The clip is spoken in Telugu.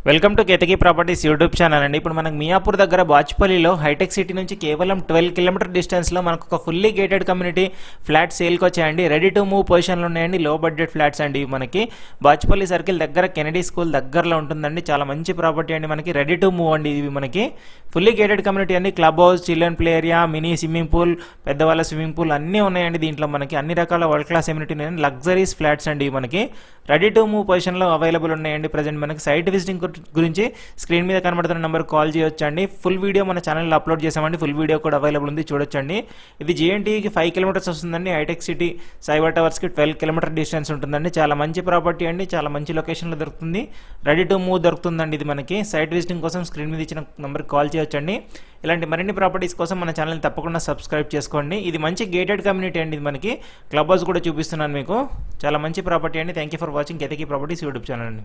Welcome to Ketaki properties YouTube channel అండి. ఇప్పుడు మనకు మియాపూర్ దగ్గర బాచ్పల్లిలో హైటెక్ సిటీ నుంచి కేవలం 12 కిలోమీటర్ డిస్టెన్స్లో మనకు ఒక ఫుల్లీ గేటెడ్ కమ్యూనిటీ ఫ్లాట్ సేల్కి వచ్చాయండి. రెడీ టు మూవ్ పొజిషన్లో ఉన్నాయండి. లో బడ్జెట్ ఫ్లాట్స్ అండి. మనకి బాచ్పల్లి సర్కిల్ దగ్గర కెనడీ స్కూల్ దగ్గరలో ఉంటుందండి. చాలా మంచి ప్రాపర్టీ అండి. మనకి రెడీ టు మూవ్ అండి. ఇవి మనకి ఫుల్లీ గేటెడ్ కమ్యూనిటీ అండి. Club house, children play area, mini swimming pool, పెద్దవాళ్ళ స్విమ్మింగ్ పూల్ అన్నీ ఉన్నాయండి. దీంట్లో మనకి అన్ని రకాల వరల్డ్ క్లాస్ ఎమ్యూనిటీ ఉన్నాయండి. లగ్జరీస్ ఫ్లాట్స్ అండి. మనకి రెడీ టు మూవ్ పొజిషన్లో అవైలబుల్ ఉన్నాయండి. ప్రజెంట్ మనకి సైట్ విజిటింగ్ గురించి స్క్రీన్ మీద కనబడుతున్న నెంబర్ కాల్ చేయొచ్చండి. ఫుల్ వీడియో మన ఛానల్లో అప్లోడ్ చేసామండి. ఫుల్ వీడియో కూడా అవైలబుల్ ఉంది, చూడొచ్చండి. ఇది జేఎన్టీకి 5 కిలోమీటర్స్ వస్తుందండి. హైటెక్ సిటీ సైబర్ టవర్స్కి 12 కిలోమీటర్ డిస్టెన్స్ ఉంటుందండి. చాలా మంచి ప్రాపర్టీ అండి. చాలా మంచి లొకేషన్లో దొరుకుతుంది. రెడీ టు మూవ్ దొరుకుతుందండి. ఇది మనకి సైట్ విజిటింగ్ కోసం స్క్రీన్ మీద ఇచ్చిన నెంబర్కి కాల్ చేయొచ్చండి. ఇలాంటి మరిన్ని ప్రాపర్టీస్ కోసం మన ఛానల్ని తప్పకుండా సబ్స్క్రైబ్ చేసుకోండి. ఇది మంచి గేటెడ్ కమ్యూనిటీ అండి. ఇది మనకి క్లబ్ హౌస్ కూడా చూపిస్తున్నాను మీకు. చాలా మంచి ప్రాపర్టీ అండి. Thank you for watching Ketaki properties YouTube channel అండి.